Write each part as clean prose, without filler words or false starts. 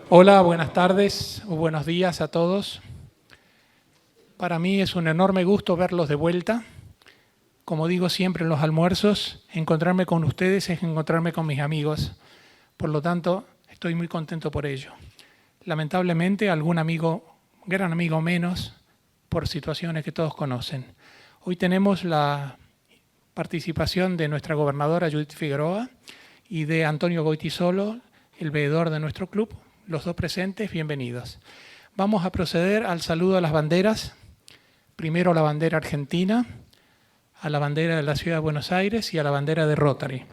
Hola, buenas tardes o buenos días a todos. Para mí es un enorme gusto verlos de vuelta. Como digo siempre en los almuerzos, encontrarme con ustedes es encontrarme con mis amigos. Por lo tanto, estoy muy contento por ello. Lamentablemente, algún amigo, gran amigo menos, por situaciones que todos conocen. Hoy tenemos la participación de nuestra gobernadora Judith Figueroa y de Antonio Goytisolo, el veedor de nuestro club. Los dos presentes, bienvenidos. Vamos a proceder al saludo a las banderas. Primero a la bandera argentina, a la bandera de la Ciudad de Buenos Aires y a la bandera de Rotary.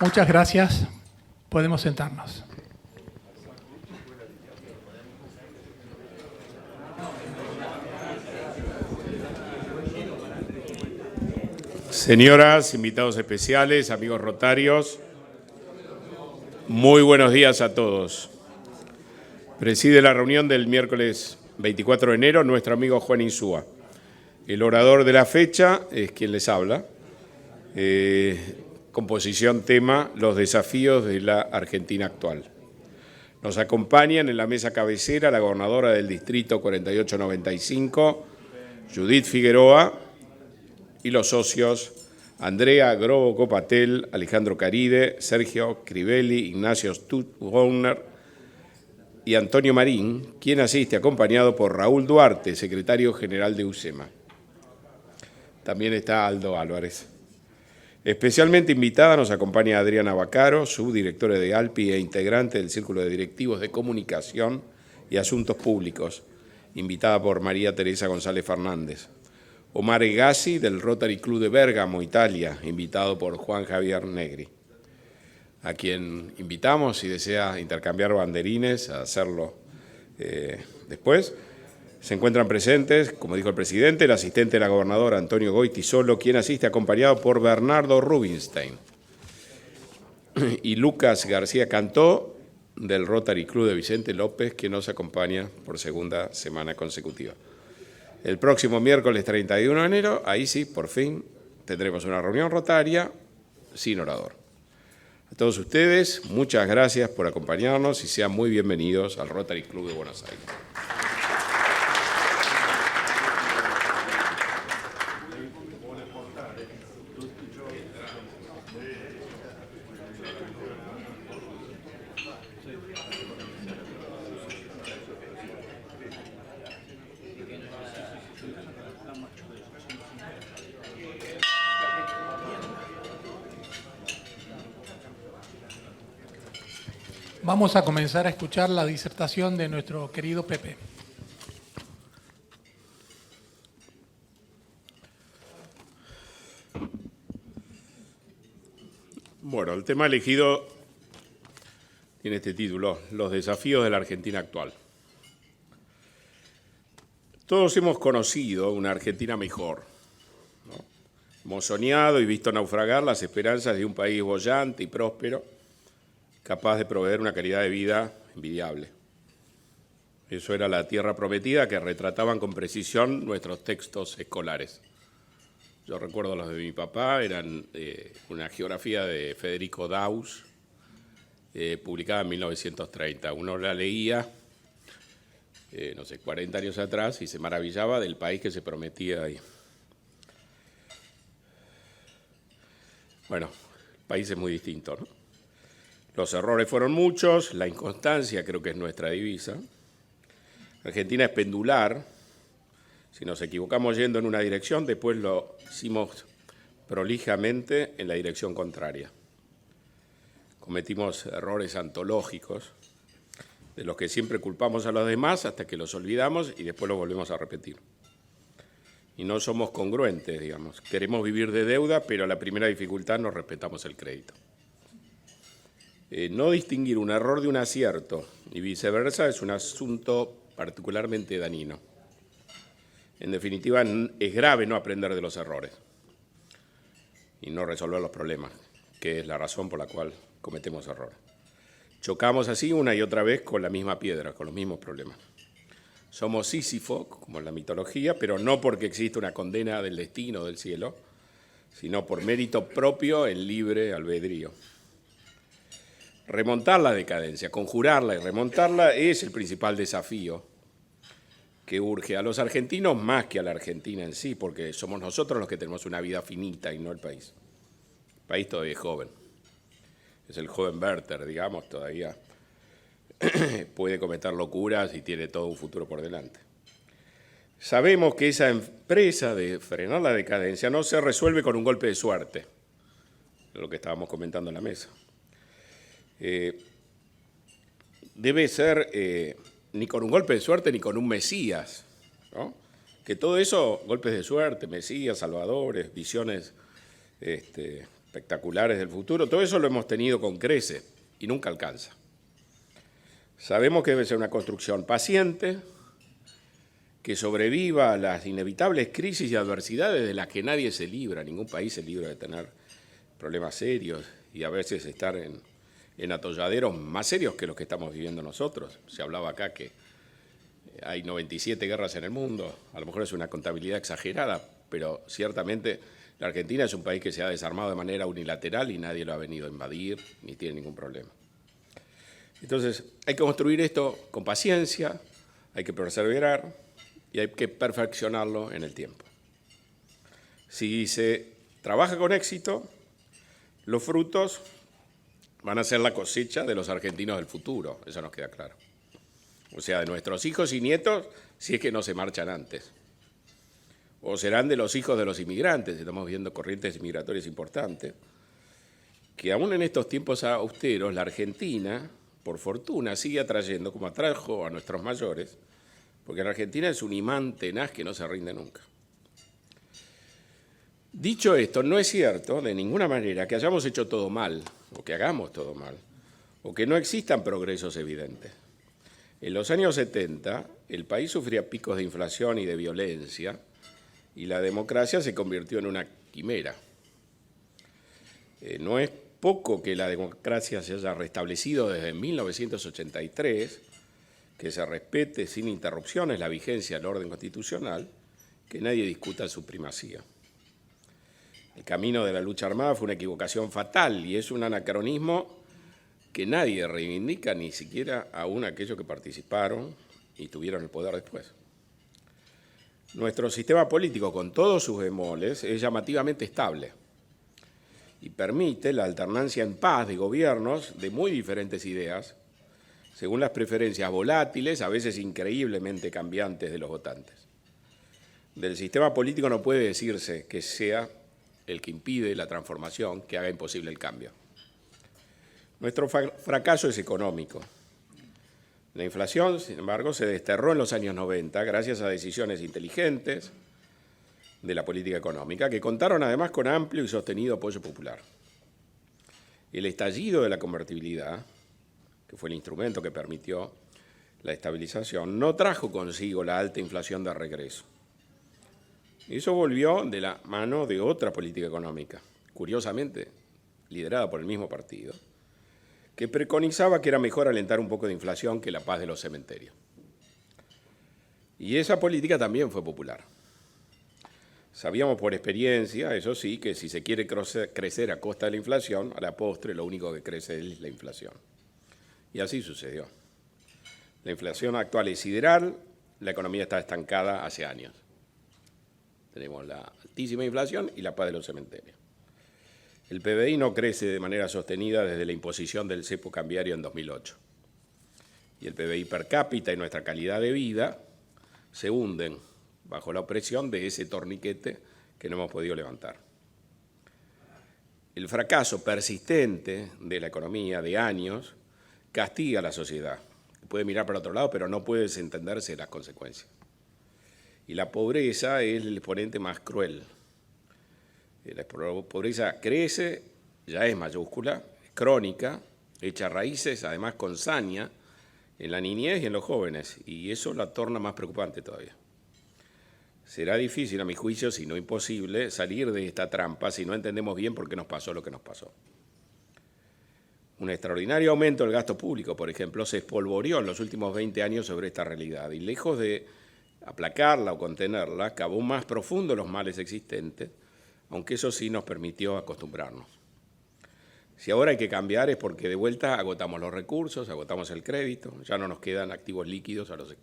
Muchas gracias. Podemos sentarnos. Señoras, invitados especiales, amigos rotarios, muy buenos días a todos. Preside la reunión del miércoles 24 de enero nuestro amigo Juan Insúa. El orador de la fecha es quien les habla. Composición tema, los desafíos de la Argentina actual. Nos acompañan en la mesa cabecera la gobernadora del distrito 4895, Judith Figueroa, y los socios Andrea Grobo Copatel, Alejandro Caride, Sergio Crivelli, Ignacio Stutwagner y Antonio Marín, quien asiste acompañado por Raúl Duarte, secretario general de UCEMA. También está Aldo Álvarez. Especialmente invitada nos acompaña Adriana Bacaro, subdirectora de ALPI e integrante del Círculo de Directivos de Comunicación y Asuntos Públicos, invitada por María Teresa González Fernández. Omar Egassi, del Rotary Club de Bérgamo, Italia, invitado por Juan Javier Negri, a quien invitamos, si desea intercambiar banderines, a hacerlo después. Se encuentran presentes, como dijo el presidente, el asistente de la gobernadora Antonio Goytisolo, quien asiste acompañado por Bernardo Rubinstein, y Lucas García Cantó, del Rotary Club de Vicente López, que nos acompaña por segunda semana consecutiva. El próximo miércoles 31 de enero, ahí sí, por fin, tendremos una reunión rotaria sin orador. A todos ustedes, muchas gracias por acompañarnos y sean muy bienvenidos al Rotary Club de Buenos Aires. Vamos a comenzar a escuchar la disertación de nuestro querido Pepe. Bueno, el tema elegido tiene este título, los desafíos de la Argentina actual. Todos hemos conocido una Argentina mejor, ¿no? Hemos soñado y visto naufragar las esperanzas de un país boyante y próspero, capaz de proveer una calidad de vida envidiable. Eso era la tierra prometida que retrataban con precisión nuestros textos escolares. Yo recuerdo los de mi papá, eran una geografía de Federico Daus, publicada en 1930. Uno la leía, 40 años atrás, y se maravillaba del país que se prometía ahí. Bueno, el país es muy distinto, ¿no? Los errores fueron muchos, la inconstancia creo que es nuestra divisa. Argentina es pendular. Si nos equivocamos yendo en una dirección, después lo hicimos prolijamente en la dirección contraria. Cometimos errores antológicos, de los que siempre culpamos a los demás hasta que los olvidamos y después los volvemos a repetir. Y no somos congruentes, digamos. Queremos vivir de deuda, pero a la primera dificultad nos respetamos el crédito. No distinguir un error de un acierto y viceversa es un asunto particularmente dañino. En definitiva, es grave no aprender de los errores y no resolver los problemas, que es la razón por la cual cometemos errores. Chocamos así una y otra vez con la misma piedra, con los mismos problemas. Somos Sísifo, como en la mitología, pero no porque existe una condena del destino del cielo, sino por mérito propio en libre albedrío. Remontar la decadencia, conjurarla y remontarla es el principal desafío que urge a los argentinos más que a la Argentina en sí, porque somos nosotros los que tenemos una vida finita y no el país. El país todavía es joven. Es el joven Werther, digamos, todavía puede cometer locuras y tiene todo un futuro por delante. Sabemos que esa empresa de frenar la decadencia no se resuelve con un golpe de suerte, lo que estábamos comentando en la mesa. Debe ser ni con un golpe de suerte ni con un Mesías, ¿no? Que todo eso, golpes de suerte, Mesías, salvadores, visiones espectaculares del futuro, todo eso lo hemos tenido con creces y nunca alcanza. Sabemos que debe ser una construcción paciente, que sobreviva a las inevitables crisis y adversidades de las que nadie se libra, ningún país se libra de tener problemas serios y a veces estar en atolladeros más serios que los que estamos viviendo nosotros. Se hablaba acá que hay 97 guerras en el mundo, a lo mejor es una contabilidad exagerada, pero ciertamente la Argentina es un país que se ha desarmado de manera unilateral y nadie lo ha venido a invadir ni tiene ningún problema. Entonces, hay que construir esto con paciencia, hay que perseverar y hay que perfeccionarlo en el tiempo. Si se trabaja con éxito, los frutos van a ser la cosecha de los argentinos del futuro, eso nos queda claro. O sea, de nuestros hijos y nietos, si es que no se marchan antes. O serán de los hijos de los inmigrantes, estamos viendo corrientes migratorias importantes, que aún en estos tiempos austeros, la Argentina, por fortuna, sigue atrayendo, como atrajo a nuestros mayores, porque la Argentina es un imán tenaz que no se rinde nunca. Dicho esto, no es cierto de ninguna manera que hayamos hecho todo mal, o que hagamos todo mal, o que no existan progresos evidentes. En los años 70, el país sufría picos de inflación y de violencia, y la democracia se convirtió en una quimera. No es poco que la democracia se haya restablecido desde 1983, que se respete sin interrupciones la vigencia del orden constitucional, que nadie discuta su primacía. El camino de la lucha armada fue una equivocación fatal y es un anacronismo que nadie reivindica, ni siquiera aún aquellos que participaron y tuvieron el poder después. Nuestro sistema político, con todos sus bemoles, es llamativamente estable y permite la alternancia en paz de gobiernos de muy diferentes ideas, según las preferencias volátiles, a veces increíblemente cambiantes de los votantes. Del sistema político no puede decirse que sea el que impide la transformación, que haga imposible el cambio. Nuestro fracaso es económico. La inflación, sin embargo, se desterró en los años 90 gracias a decisiones inteligentes de la política económica, que contaron además con amplio y sostenido apoyo popular. El estallido de la convertibilidad, que fue el instrumento que permitió la estabilización, no trajo consigo la alta inflación de regreso. Eso volvió de la mano de otra política económica, curiosamente liderada por el mismo partido, que preconizaba que era mejor alentar un poco de inflación que la paz de los cementerios. Y esa política también fue popular. Sabíamos por experiencia, eso sí, que si se quiere crecer a costa de la inflación, a la postre lo único que crece es la inflación. Y así sucedió. La inflación actual es sideral, la economía está estancada hace años. Tenemos la altísima inflación y la paz de los cementerios. El PBI no crece de manera sostenida desde la imposición del cepo cambiario en 2008. Y el PBI per cápita y nuestra calidad de vida se hunden bajo la opresión de ese torniquete que no hemos podido levantar. El fracaso persistente de la economía de años castiga a la sociedad. Puede mirar para otro lado, pero no puede desentenderse las consecuencias. Y la pobreza es el exponente más cruel. La pobreza crece, ya es mayúscula, es crónica, echa raíces, además con saña, en la niñez y en los jóvenes, y eso la torna más preocupante todavía. Será difícil, a mi juicio, si no imposible, salir de esta trampa si no entendemos bien por qué nos pasó lo que nos pasó. Un extraordinario aumento del gasto público, por ejemplo, se espolvoreó en los últimos 20 años sobre esta realidad, y lejos de aplacarla o contenerla, cavó más profundo los males existentes, aunque eso sí nos permitió acostumbrarnos. Si ahora hay que cambiar es porque de vuelta agotamos los recursos, agotamos el crédito, ya no nos quedan activos líquidos a los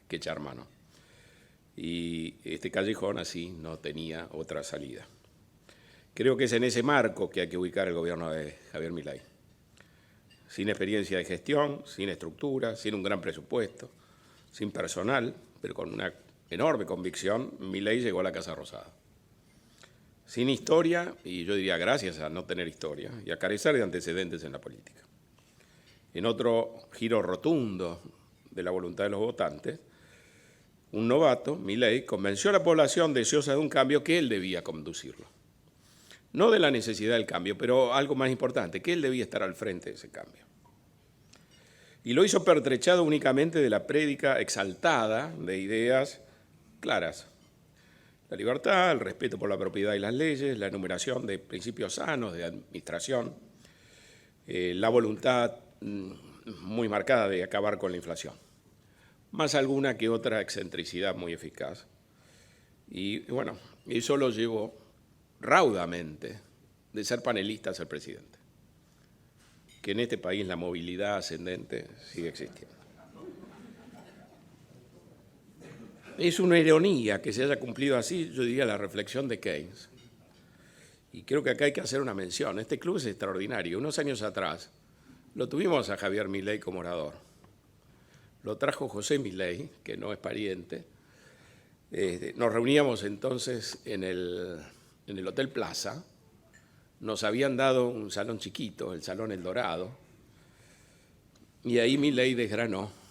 que echar mano. Y este callejón así no tenía otra salida. Creo que es en ese marco que hay que ubicar el gobierno de Javier Milei. Sin experiencia de gestión, sin estructura, sin un gran presupuesto, sin personal, pero con una enorme convicción, Milei llegó a la Casa Rosada. Sin historia, y yo diría gracias a no tener historia, y a carecer de antecedentes en la política. En otro giro rotundo de la voluntad de los votantes, un novato, Milei, convenció a la población deseosa de un cambio que él debía conducirlo. No de la necesidad del cambio, pero algo más importante, que él debía estar al frente de ese cambio. Y lo hizo pertrechado únicamente de la prédica exaltada de ideas claras. La libertad, el respeto por la propiedad y las leyes, la enumeración de principios sanos de administración, la voluntad muy marcada de acabar con la inflación, más alguna que otra excentricidad muy eficaz. Y bueno, eso lo llevó raudamente de ser panelista a ser presidente, que en este país la movilidad ascendente sigue existiendo. Es una ironía que se haya cumplido así, yo diría, la reflexión de Keynes. Y creo que acá hay que hacer una mención. Este club es extraordinario. Unos años atrás lo tuvimos a Javier Milei como orador. Lo trajo José Milei, que no es pariente. Nos reuníamos entonces en el Hotel Plaza. Nos habían dado un salón chiquito, el Salón El Dorado, y ahí Milei desgranó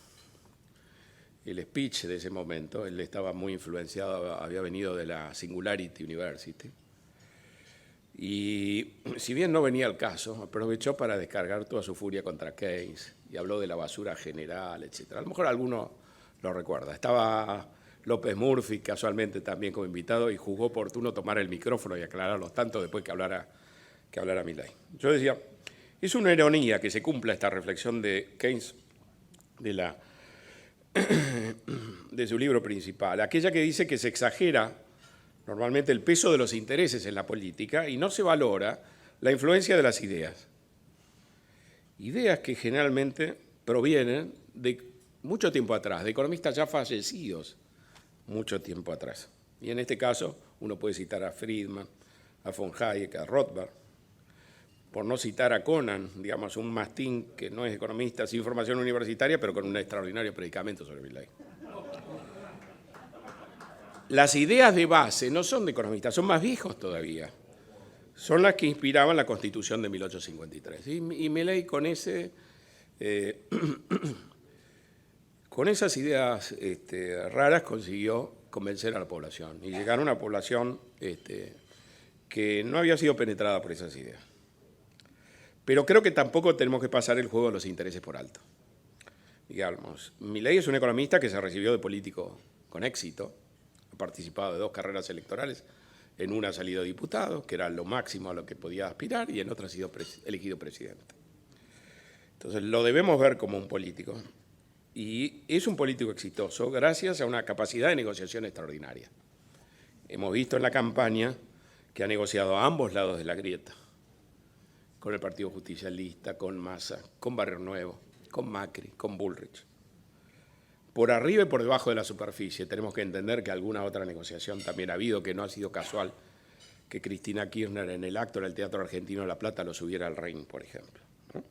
el speech de ese momento. Él estaba muy influenciado, había venido de la Singularity University, y si bien no venía al caso, aprovechó para descargar toda su furia contra Keynes y habló de la basura general, etc. A lo mejor alguno lo recuerda. Estaba López Murphy casualmente también como invitado y juzgó oportuno tomar el micrófono y aclararlos tanto después que hablara Milei. Yo decía, es una ironía que se cumpla esta reflexión de Keynes de su libro principal, aquella que dice que se exagera normalmente el peso de los intereses en la política y no se valora la influencia de las ideas. Ideas que generalmente provienen de mucho tiempo atrás, de economistas ya fallecidos mucho tiempo atrás. Y en este caso uno puede citar a Friedman, a von Hayek, a Rothbard, por no citar a Conan, digamos, un mastín que no es economista, sin formación universitaria, pero con un extraordinario predicamento sobre Milei. Las ideas de base no son de economistas, son más viejos todavía. Son las que inspiraban la Constitución de 1853. Y Milei con esas ideas raras consiguió convencer a la población y llegar a una población que no había sido penetrada por esas ideas. Pero creo que tampoco tenemos que pasar el juego de los intereses por alto. Digamos, Milei es un economista que se recibió de político con éxito, ha participado de 2 carreras electorales, en una ha salido diputado, que era lo máximo a lo que podía aspirar, y en otra ha sido elegido presidente. Entonces lo debemos ver como un político, y es un político exitoso gracias a una capacidad de negociación extraordinaria. Hemos visto en la campaña que ha negociado a ambos lados de la grieta, con el Partido Justicialista, con Massa, con Barrio Nuevo, con Macri, con Bullrich. Por arriba y por debajo de la superficie tenemos que entender que alguna otra negociación también ha habido, que no ha sido casual que Cristina Kirchner en el acto en el Teatro Argentino de La Plata lo subiera al ring, por ejemplo, ¿no?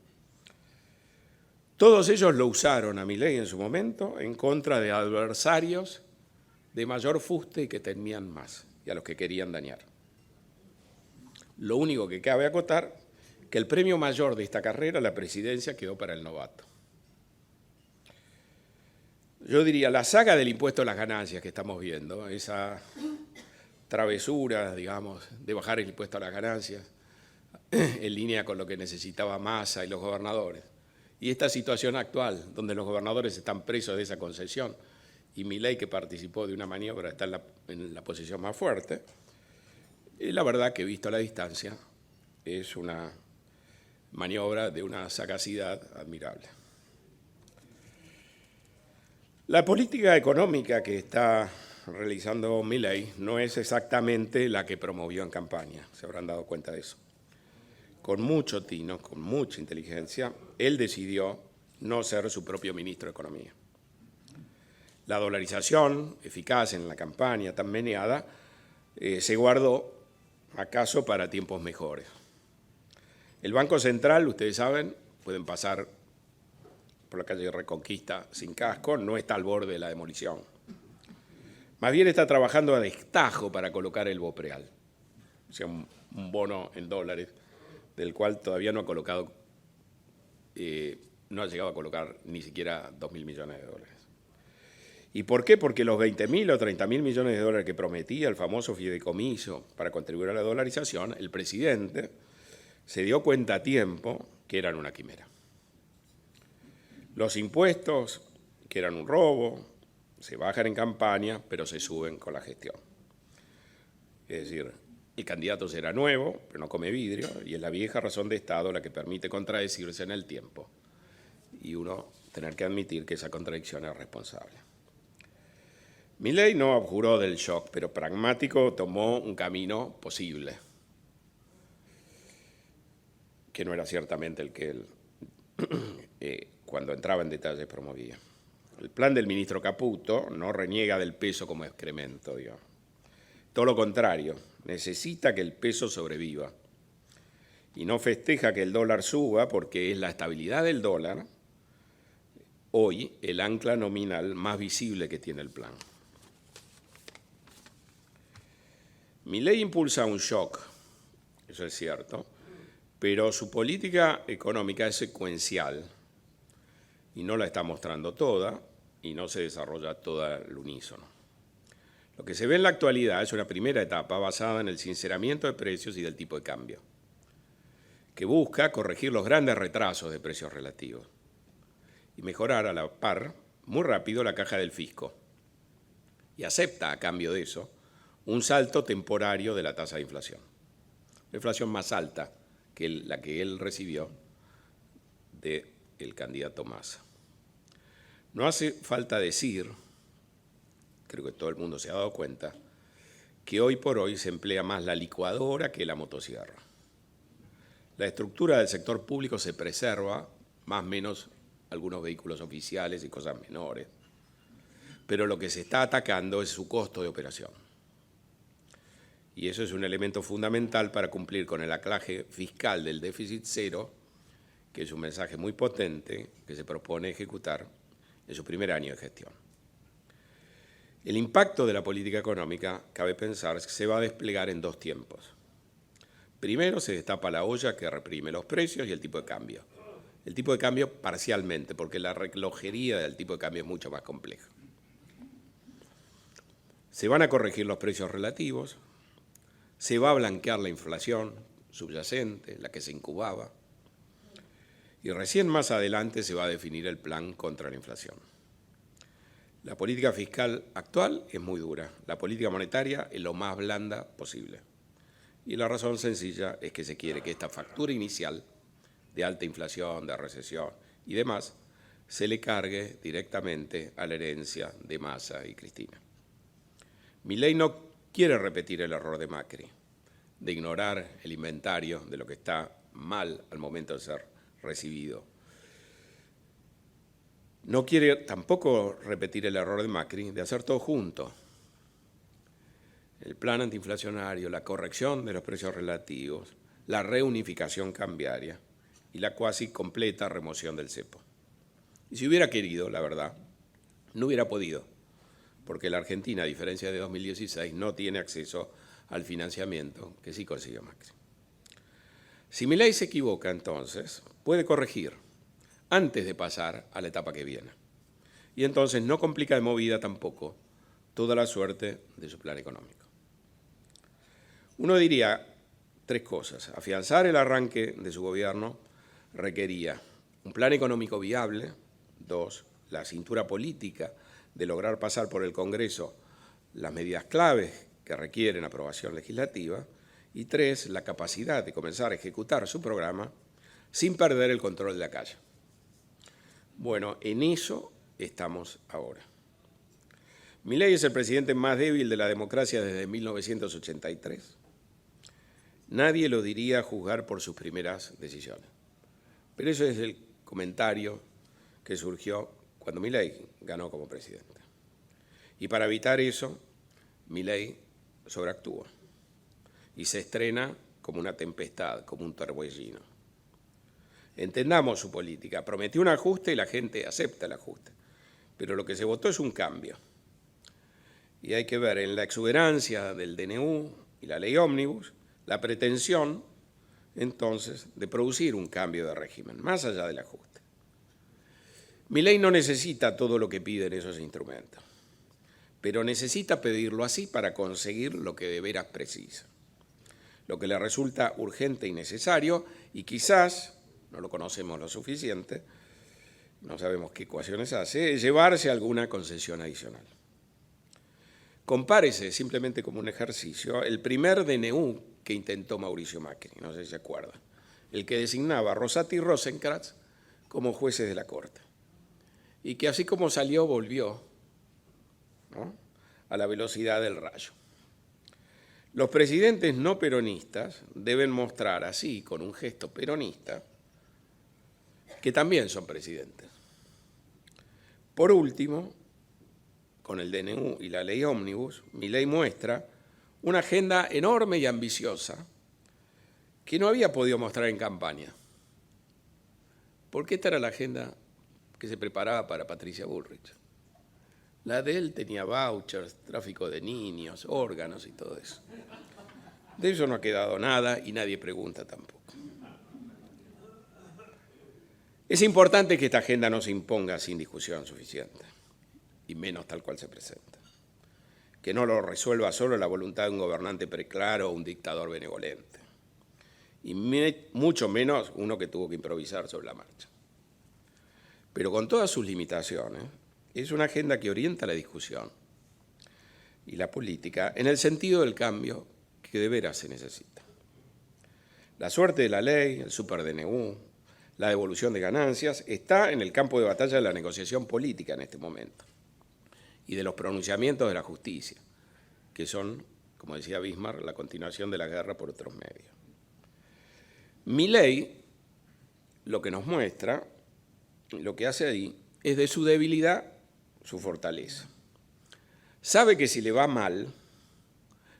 Todos ellos lo usaron a Milei en su momento en contra de adversarios de mayor fuste y que temían más, y a los que querían dañar. Lo único que cabe acotar que el premio mayor de esta carrera, la presidencia, quedó para el novato. Yo diría, la saga del impuesto a las ganancias que estamos viendo, esa travesura, digamos, de bajar el impuesto a las ganancias, en línea con lo que necesitaba Massa y los gobernadores, y esta situación actual, donde los gobernadores están presos de esa concesión, y Milei, que participó de una maniobra, está en la posición más fuerte, la verdad que, visto a la distancia, es una maniobra de una sagacidad admirable. La política económica que está realizando Milei no es exactamente la que promovió en campaña, se habrán dado cuenta de eso. Con mucho tino, con mucha inteligencia, él decidió no ser su propio ministro de Economía. La dolarización, eficaz en la campaña tan meneada, se guardó acaso para tiempos mejores. El Banco Central, ustedes saben, pueden pasar por la calle Reconquista sin casco, no está al borde de la demolición. Más bien está trabajando a destajo para colocar el BOPREAL, o sea, un bono en dólares, del cual todavía no ha colocado, no ha llegado a colocar ni siquiera 2.000 millones de dólares. ¿Y por qué? Porque los 20.000 o 30.000 millones de dólares que prometía el famoso fideicomiso para contribuir a la dolarización, el presidente se dio cuenta a tiempo que eran una quimera. Los impuestos, que eran un robo, se bajan en campaña, pero se suben con la gestión. Es decir, el candidato será nuevo, pero no come vidrio, y es la vieja razón de Estado la que permite contradecirse en el tiempo. Y uno tener que admitir que esa contradicción es responsable. Milei no abjuró del shock, pero pragmático tomó un camino posible, que no era ciertamente el que él, cuando entraba en detalles, promovía. El plan del ministro Caputo no reniega del peso como excremento, digamos. Todo lo contrario, necesita que el peso sobreviva y no festeja que el dólar suba porque es la estabilidad del dólar hoy el ancla nominal más visible que tiene el plan. Milei impulsa un shock, eso es cierto, pero su política económica es secuencial y no la está mostrando toda y no se desarrolla toda al unísono. Lo que se ve en la actualidad es una primera etapa basada en el sinceramiento de precios y del tipo de cambio, que busca corregir los grandes retrasos de precios relativos y mejorar a la par muy rápido la caja del fisco. Y acepta a cambio de eso un salto temporario de la tasa de inflación. La inflación más alta que la que él recibió del candidato Massa. No hace falta decir, creo que todo el mundo se ha dado cuenta, que hoy por hoy se emplea más la licuadora que la motosierra. La estructura del sector público se preserva, más o menos algunos vehículos oficiales y cosas menores, pero lo que se está atacando es su costo de operación. Y eso es un elemento fundamental para cumplir con el anclaje fiscal del déficit cero, que es un mensaje muy potente que se propone ejecutar en su primer año de gestión. El impacto de la política económica, cabe pensar, se va a desplegar en dos tiempos. Primero se destapa la olla que reprime los precios y el tipo de cambio. El tipo de cambio parcialmente, porque la relojería del tipo de cambio es mucho más compleja. Se van a corregir los precios relativos, se va a blanquear la inflación subyacente, la que se incubaba, y recién más adelante se va a definir el plan contra la inflación. La política fiscal actual es muy dura, la política monetaria es lo más blanda posible. Y la razón sencilla es que se quiere que esta factura inicial de alta inflación, de recesión y demás, se le cargue directamente a la herencia de Massa y Cristina. Milei no quiere repetir el error de Macri, de ignorar el inventario de lo que está mal al momento de ser recibido. No quiere tampoco repetir el error de Macri de hacer todo junto. El plan antiinflacionario, la corrección de los precios relativos, la reunificación cambiaria y la cuasi completa remoción del cepo. Y si hubiera querido, la verdad, no hubiera podido, porque la Argentina, a diferencia de 2016, no tiene acceso al financiamiento que sí consiguió Macri. Si Milei se equivoca, entonces, puede corregir antes de pasar a la etapa que viene. Y entonces no complica de movida tampoco toda la suerte de su plan económico. Uno diría tres cosas. Afianzar el arranque de su gobierno requería un plan económico viable. Dos, la cintura política de lograr pasar por el Congreso las medidas claves que requieren aprobación legislativa. Y tres, la capacidad de comenzar a ejecutar su programa sin perder el control de la calle. Bueno, en eso estamos ahora. Milei es el presidente más débil de la democracia desde 1983. Nadie lo diría a juzgar por sus primeras decisiones. Pero eso es el comentario que surgió cuando Milei ganó como presidente. Y para evitar eso, Milei sobreactúa y se estrena como una tempestad, como un torbellino. Entendamos su política. Prometió un ajuste y la gente acepta el ajuste. Pero lo que se votó es un cambio. Y hay que ver en la exuberancia del DNU y la ley ómnibus la pretensión, entonces, de producir un cambio de régimen, más allá del ajuste. Milei no necesita todo lo que piden esos instrumentos, pero necesita pedirlo así para conseguir lo que de veras precisa, lo que le resulta urgente y necesario, y quizás, no lo conocemos lo suficiente, no sabemos qué ecuaciones hace, es llevarse alguna concesión adicional. Compárese, simplemente como un ejercicio, el primer DNU que intentó Mauricio Macri, no sé si se acuerda, el que designaba a Rosati y Rosenkrantz como jueces de la Corte, y que así como salió, volvió, ¿no?, a la velocidad del rayo. Los presidentes no peronistas deben mostrar así, con un gesto peronista, que también son presidentes. Por último, con el DNU y la ley ómnibus, Milei muestra una agenda enorme y ambiciosa que no había podido mostrar en campaña. Porque esta era la agenda que se preparaba para Patricia Bullrich. La de él tenía vouchers, tráfico de niños, órganos y todo eso. De eso no ha quedado nada y nadie pregunta tampoco. Es importante que esta agenda no se imponga sin discusión suficiente, y menos tal cual se presenta. Que no lo resuelva solo la voluntad de un gobernante preclaro o un dictador benevolente, y mucho menos uno que tuvo que improvisar sobre la marcha. Pero con todas sus limitaciones, es una agenda que orienta la discusión y la política en el sentido del cambio que de veras se necesita. La suerte de la ley, el super-DNU, la devolución de ganancias, está en el campo de batalla de la negociación política en este momento y de los pronunciamientos de la justicia, que son, como decía Bismarck, la continuación de la guerra por otros medios. Milei lo que nos muestra, lo que hace ahí, es de su debilidad su fortaleza. Sabe que si le va mal,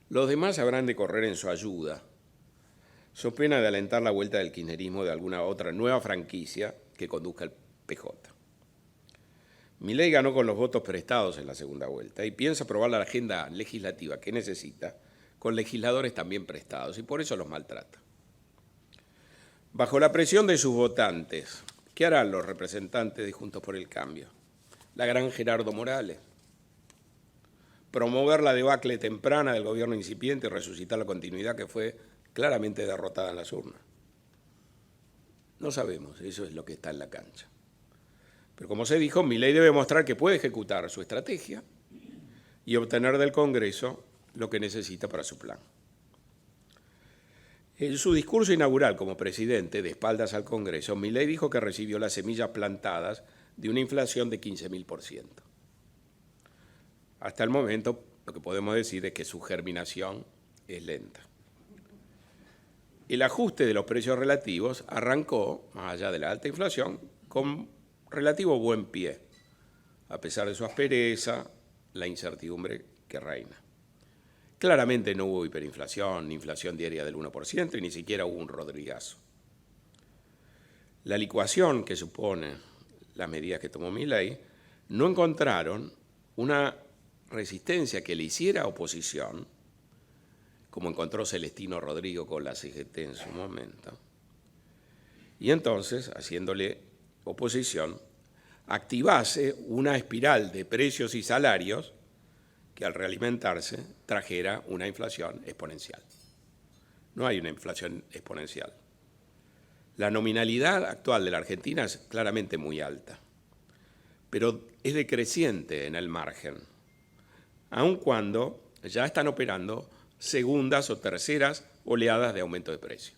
los demás habrán de correr en su ayuda, so pena de alentar la vuelta del kirchnerismo de alguna otra nueva franquicia que conduzca al PJ. Milei ganó con los votos prestados en la segunda vuelta y piensa aprobar la agenda legislativa que necesita con legisladores también prestados y por eso los maltrata. Bajo la presión de sus votantes, ¿qué harán los representantes de Juntos por el Cambio? La gran Gerardo Morales. Promover la debacle temprana del gobierno incipiente y resucitar la continuidad que fue claramente derrotada en las urnas. No sabemos, eso es lo que está en la cancha. Pero como se dijo, Milei debe mostrar que puede ejecutar su estrategia y obtener del Congreso lo que necesita para su plan. En su discurso inaugural como presidente, de espaldas al Congreso, Milei dijo que recibió las semillas plantadas de una inflación de 15.000%. Hasta el momento, lo que podemos decir es que su germinación es lenta. El ajuste de los precios relativos arrancó, más allá de la alta inflación, con relativo buen pie, a pesar de su aspereza, la incertidumbre que reina. Claramente no hubo hiperinflación, ni inflación diaria del 1%, y ni siquiera hubo un Rodrigazo. La licuación que supone las medidas que tomó Milei no encontraron una resistencia que le hiciera oposición, como encontró Celestino Rodrigo con la CGT en su momento. Y entonces, haciéndole oposición, activase una espiral de precios y salarios que al realimentarse trajera una inflación exponencial. No hay una inflación exponencial. La nominalidad actual de la Argentina es claramente muy alta, pero es decreciente en el margen, aun cuando ya están operando segundas o terceras oleadas de aumento de precios.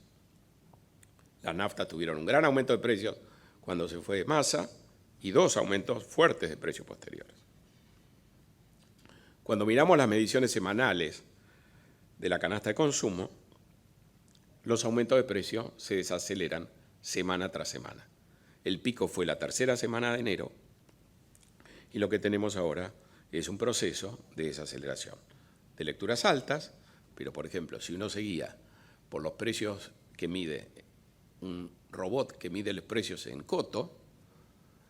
Las naftas tuvieron un gran aumento de precios cuando se fue Massa y 2 aumentos fuertes de precios posteriores. Cuando miramos las mediciones semanales de la canasta de consumo, los aumentos de precio se desaceleran semana tras semana. El pico fue la tercera semana de enero y lo que tenemos ahora es un proceso de desaceleración. De lecturas altas, pero por ejemplo, si uno se guía por los precios que mide un robot que mide los precios en Coto,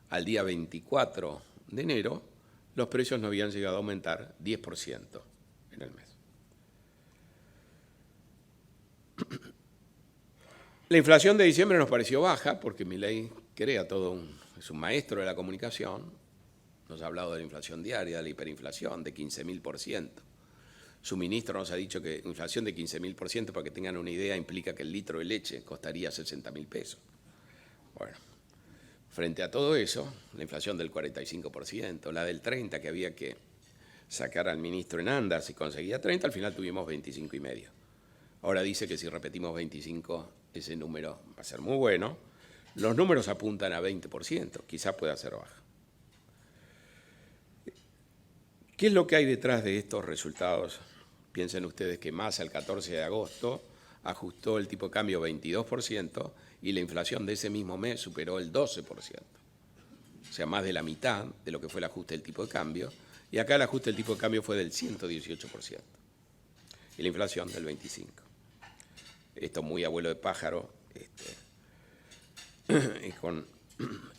al día 24 de enero, los precios no habían llegado a aumentar 10% en el mes. La inflación de diciembre nos pareció baja porque Milei crea es un maestro de la comunicación. Nos ha hablado de la inflación diaria, de la hiperinflación, de 15.000%. Su ministro nos ha dicho que inflación de 15.000%, para que tengan una idea, implica que el litro de leche costaría 60.000 pesos. Bueno, frente a todo eso, la inflación del 45%, la del 30%, que había que sacar al ministro en andas, si conseguía 30%, al final tuvimos 25,5%. Ahora dice que si repetimos 25, ese número va a ser muy bueno. Los números apuntan a 20%, quizás pueda ser baja. ¿Qué es lo que hay detrás de estos resultados? Piensen ustedes que Massa el 14 de agosto ajustó el tipo de cambio 22% y la inflación de ese mismo mes superó el 12%. O sea, más de la mitad de lo que fue el ajuste del tipo de cambio. Y acá el ajuste del tipo de cambio fue del 118% y la inflación del 25%. Esto muy abuelo de pájaro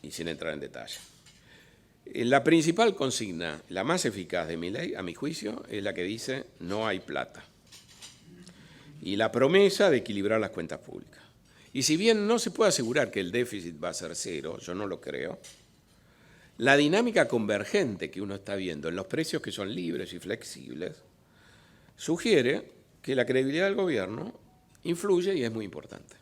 y sin entrar en detalle. La principal consigna, la más eficaz de Milei, a mi juicio, es la que dice no hay plata. Y la promesa de equilibrar las cuentas públicas. Y si bien no se puede asegurar que el déficit va a ser cero, yo no lo creo, la dinámica convergente que uno está viendo en los precios que son libres y flexibles sugiere que la credibilidad del gobierno influye y es muy importante.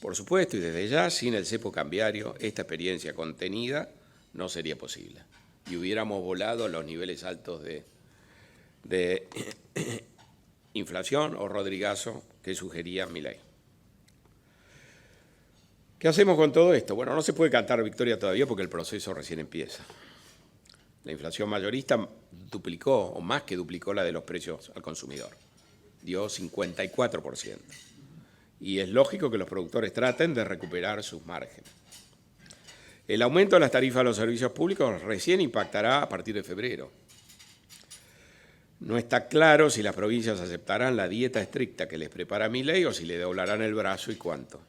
Por supuesto, y desde ya, sin el cepo cambiario, esta experiencia contenida no sería posible. Y hubiéramos volado a los niveles altos de inflación o rodrigazo que sugería Milei. ¿Qué hacemos con todo esto? Bueno, no se puede cantar victoria todavía porque el proceso recién empieza. La inflación mayorista duplicó, o más que duplicó, la de los precios al consumidor. Dio 54%. Y es lógico que los productores traten de recuperar sus márgenes. El aumento de las tarifas a los servicios públicos recién impactará a partir de febrero. No está claro si las provincias aceptarán la dieta estricta que les prepara Milei o si le doblarán el brazo y cuánto.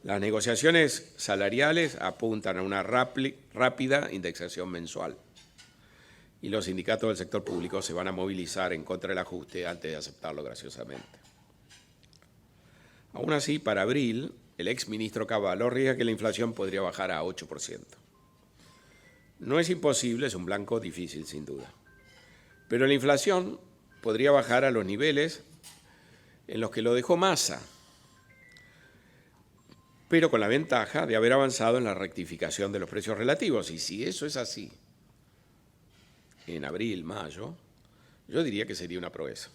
Las negociaciones salariales apuntan a una rápida indexación mensual y los sindicatos del sector público se van a movilizar en contra del ajuste antes de aceptarlo graciosamente. Aún así, para abril, el exministro Cavallo arriesga que la inflación podría bajar a 8%. No es imposible, es un blanco difícil sin duda. Pero la inflación podría bajar a los niveles en los que lo dejó Massa, pero con la ventaja de haber avanzado en la rectificación de los precios relativos. Y si eso es así, en abril, mayo, yo diría que sería una proeza.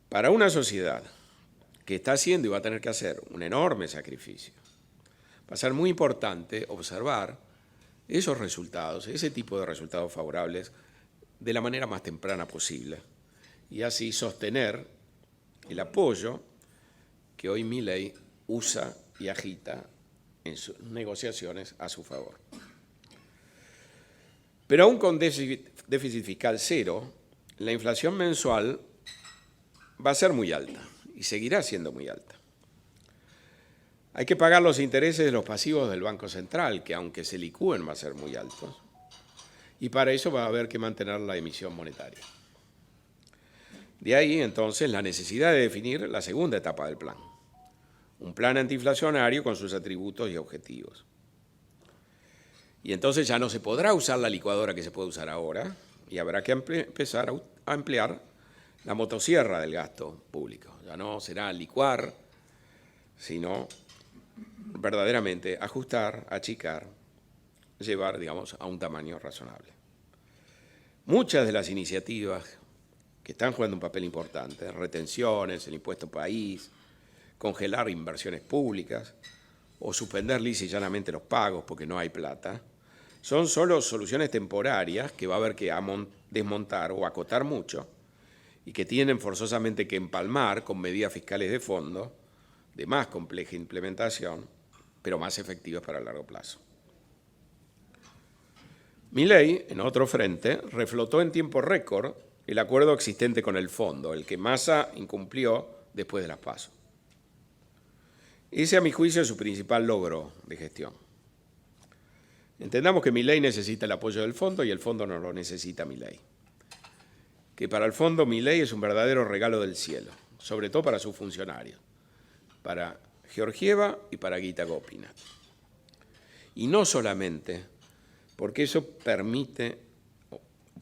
Para una sociedad que está haciendo y va a tener que hacer un enorme sacrificio, va a ser muy importante observar esos resultados, ese tipo de resultados favorables, de la manera más temprana posible y así sostener el apoyo que hoy Milei usa y agita en sus negociaciones a su favor. Pero aún con déficit fiscal cero, la inflación mensual va a ser muy alta y seguirá siendo muy alta. Hay que pagar los intereses de los pasivos del Banco Central, que aunque se licúen va a ser muy altos, y para eso va a haber que mantener la emisión monetaria. De ahí, entonces, la necesidad de definir la segunda etapa del plan, un plan antiinflacionario con sus atributos y objetivos. Y entonces ya no se podrá usar la licuadora que se puede usar ahora y habrá que empezar a emplear la motosierra del gasto público. Ya no será licuar, sino verdaderamente ajustar, achicar, llevar, digamos, a un tamaño razonable. Muchas de las iniciativas que están jugando un papel importante, retenciones, el impuesto país, congelar inversiones públicas o suspender lisa y llanamente los pagos porque no hay plata, son solo soluciones temporarias que va a haber que desmontar o acotar mucho y que tienen forzosamente que empalmar con medidas fiscales de fondo de más compleja implementación, pero más efectivas para el largo plazo. Milei, en otro frente, reflotó en tiempo récord el acuerdo existente con el fondo, el que Massa incumplió después de las PASO. Ese, a mi juicio, es su principal logro de gestión. Entendamos que Milei necesita el apoyo del fondo y el fondo no lo necesita Milei. Que para el fondo Milei es un verdadero regalo del cielo, sobre todo para sus funcionarios, para Georgieva y para Gita Gópinath. Y no solamente porque eso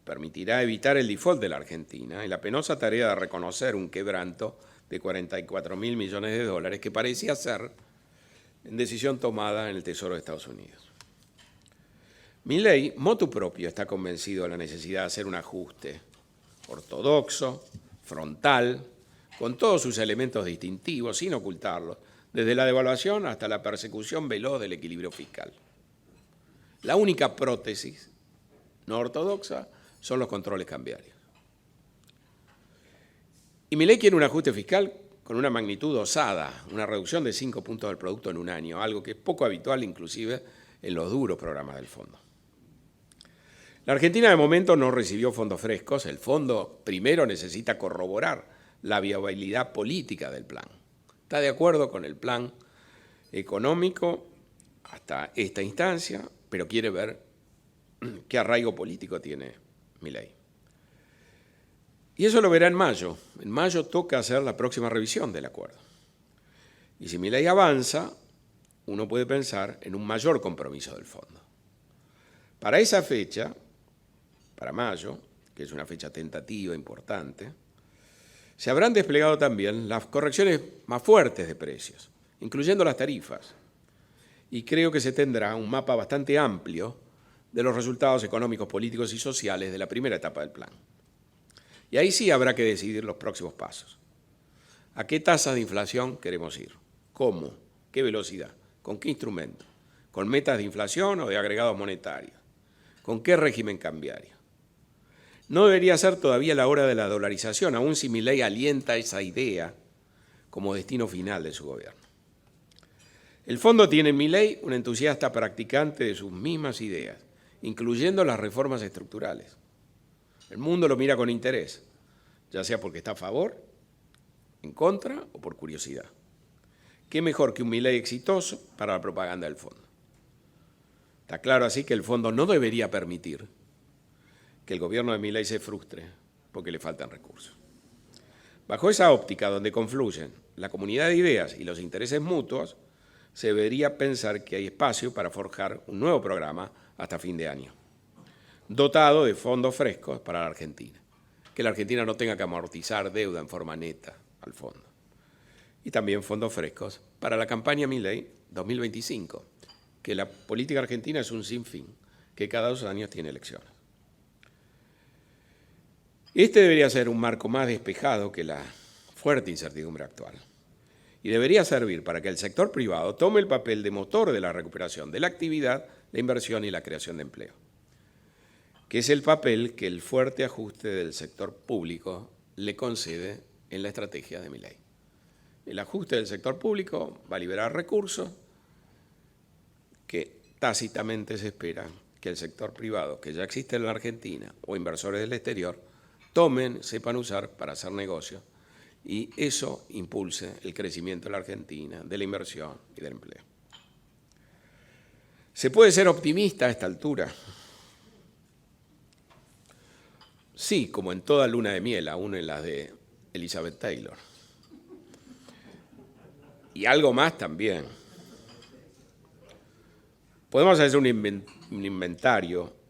permitirá evitar el default de la Argentina y la penosa tarea de reconocer un quebranto de 44.000 millones de dólares que parecía ser en decisión tomada en el Tesoro de Estados Unidos. Milei, motu propio, está convencido de la necesidad de hacer un ajuste ortodoxo, frontal, con todos sus elementos distintivos, sin ocultarlos, desde la devaluación hasta la persecución veloz del equilibrio fiscal. La única prótesis no ortodoxa son los controles cambiarios. Y Milei quiere un ajuste fiscal con una magnitud osada, una reducción de 5 puntos del producto en un año, algo que es poco habitual inclusive en los duros programas del fondo. La Argentina de momento no recibió fondos frescos. El fondo primero necesita corroborar la viabilidad política del plan. Está de acuerdo con el plan económico hasta esta instancia, pero quiere ver qué arraigo político tiene Milei. Y eso lo verá en mayo. En mayo toca hacer la próxima revisión del acuerdo. Y si Milei avanza, uno puede pensar en un mayor compromiso del fondo. Para esa fecha, para mayo, que es una fecha tentativa importante, se habrán desplegado también las correcciones más fuertes de precios, incluyendo las tarifas. Y creo que se tendrá un mapa bastante amplio de los resultados económicos, políticos y sociales de la primera etapa del plan. Y ahí sí habrá que decidir los próximos pasos. ¿A qué tasa de inflación queremos ir? ¿Cómo? ¿Qué velocidad? ¿Con qué instrumento? ¿Con metas de inflación o de agregados monetarios? ¿Con qué régimen cambiario? No debería ser todavía la hora de la dolarización, aun si Milei alienta esa idea como destino final de su gobierno. El fondo tiene en Milei un entusiasta practicante de sus mismas ideas, incluyendo las reformas estructurales. El mundo lo mira con interés, ya sea porque está a favor, en contra o por curiosidad. ¿Qué mejor que un Milei exitoso para la propaganda del fondo? Está claro así que el fondo no debería permitir que el gobierno de Milei se frustre porque le faltan recursos. Bajo esa óptica donde confluyen la comunidad de ideas y los intereses mutuos, se debería pensar que hay espacio para forjar un nuevo programa hasta fin de año, dotado de fondos frescos para la Argentina, que la Argentina no tenga que amortizar deuda en forma neta al fondo, y también fondos frescos para la campaña Milei 2025, que la política argentina es un sinfín, que cada 2 años tiene elecciones. Este debería ser un marco más despejado que la fuerte incertidumbre actual y debería servir para que el sector privado tome el papel de motor de la recuperación de la actividad, la inversión y la creación de empleo, que es el papel que el fuerte ajuste del sector público le concede en la estrategia de Milei. El ajuste del sector público va a liberar recursos que tácitamente se espera que el sector privado, que ya existe en la Argentina, o inversores del exterior, tomen, sepan usar para hacer negocios y eso impulse el crecimiento de la Argentina, de la inversión y del empleo. ¿Se puede ser optimista a esta altura? Sí, como en toda luna de miel, aún en las de Elizabeth Taylor. Y algo más también. Podemos hacer un inventario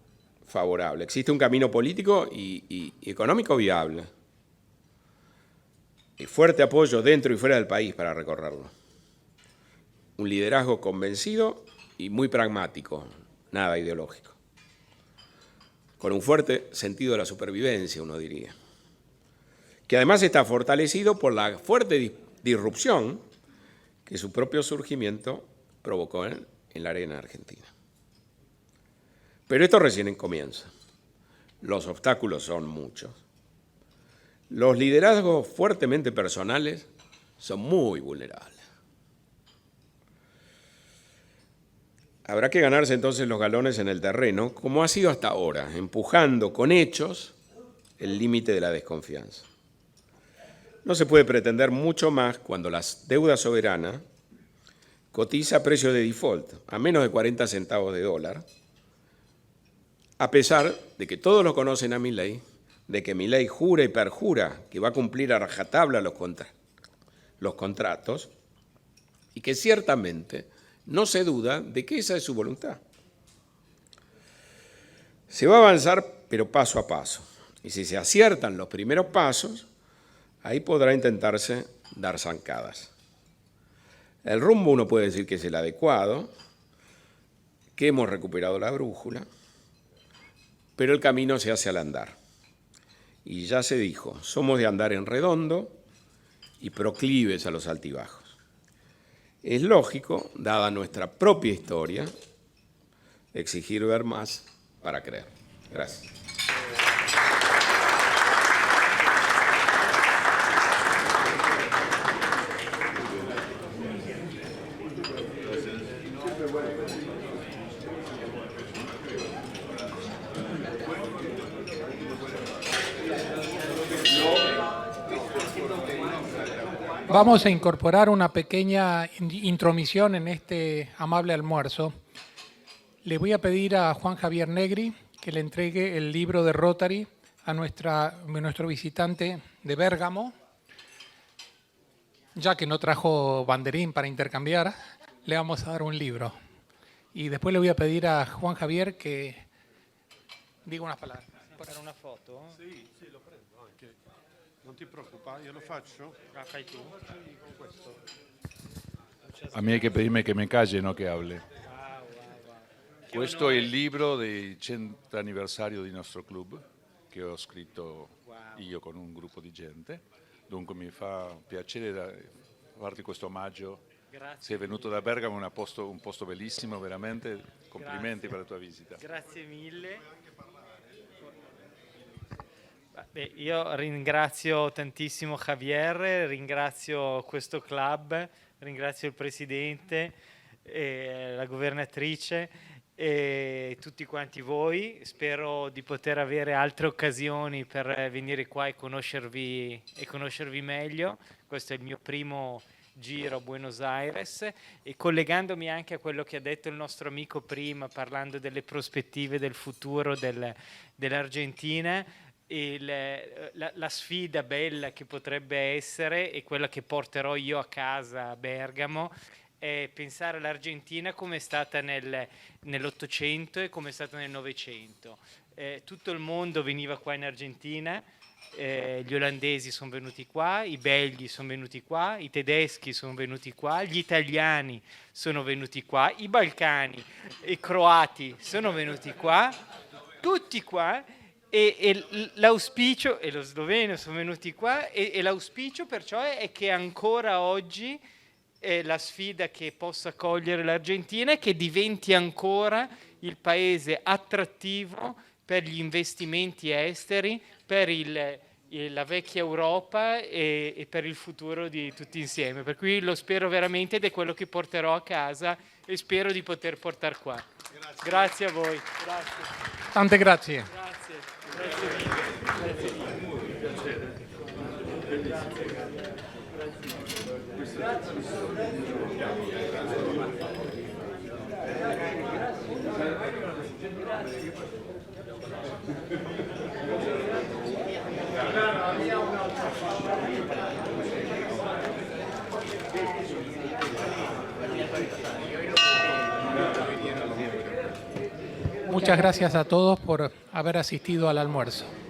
favorable. Existe un camino político y económico viable. Y fuerte apoyo dentro y fuera del país para recorrerlo. Un liderazgo convencido y muy pragmático, nada ideológico. Con un fuerte sentido de la supervivencia, uno diría. Que además está fortalecido por la fuerte disrupción que su propio surgimiento provocó en la arena argentina. Pero esto recién comienza. Los obstáculos son muchos. Los liderazgos fuertemente personales son muy vulnerables. Habrá que ganarse entonces los galones en el terreno, como ha sido hasta ahora, empujando con hechos el límite de la desconfianza. No se puede pretender mucho más cuando la deuda soberana cotiza a precio de default, a menos de 40 centavos de dólar, a pesar de que todos lo conocen a Milei, de que Milei jura y perjura que va a cumplir a rajatabla los contratos, y que ciertamente no se duda de que esa es su voluntad. Se va a avanzar, pero paso a paso. Y si se aciertan los primeros pasos, ahí podrá intentarse dar zancadas. El rumbo uno puede decir que es el adecuado, que hemos recuperado la brújula, pero el camino se hace al andar. Y ya se dijo, somos de andar en redondo y proclives a los altibajos. Es lógico, dada nuestra propia historia, exigir ver más para creer. Gracias. Vamos a incorporar una pequeña intromisión en este amable almuerzo. Le voy a pedir a Juan Javier Negri que le entregue el libro de Rotary a nuestro visitante de Bérgamo. Ya que no trajo banderín para intercambiar, le vamos a dar un libro. Y después le voy a pedir a Juan Javier que diga unas palabras. Fare una foto? Sì, lo prendo anche. Non ti preoccupare, io lo faccio. La fai tu? Con questo. A mí hay que pedirme que me calle, no que hable. Questo è il libro del 100 anniversario del nostro club, che ho scritto io con un gruppo di gente. Dunque mi fa piacere farti questo omaggio. Grazie. Sei venuto da Bergamo, un posto bellissimo, veramente. Complimenti per la tua visita. Grazie mille. Beh, io ringrazio tantissimo Javier, ringrazio questo club, ringrazio il presidente, la governatrice e tutti quanti voi. Spero di poter avere altre occasioni per venire qua e conoscervi meglio. Questo è il mio primo giro a Buenos Aires, e collegandomi anche a quello che ha detto il nostro amico prima, parlando delle prospettive del futuro dell'Argentina, la sfida bella che potrebbe essere, e quella che porterò io a casa a Bergamo, è pensare all'Argentina come è stata nell'Ottocento e come è stata nel Novecento. Tutto il mondo veniva qua in Argentina, gli olandesi sono venuti qua, i belgi sono venuti qua, i tedeschi sono venuti qua, gli italiani sono venuti qua, i balcani, i croati sono venuti qua, tutti qua. E l'auspicio, e lo sloveno sono venuti qua, e l'auspicio perciò è che ancora oggi la sfida che possa cogliere l'Argentina è che diventi ancora il paese attrattivo per gli investimenti esteri, per la vecchia Europa e per il futuro di tutti insieme. Per cui lo spero veramente, ed è quello che porterò a casa e spero di poter portare qua. Grazie a voi. Grazie. Tante grazie. Grazie. Grazie mille. Grazie Muchas gracias a todos por haber asistido al almuerzo.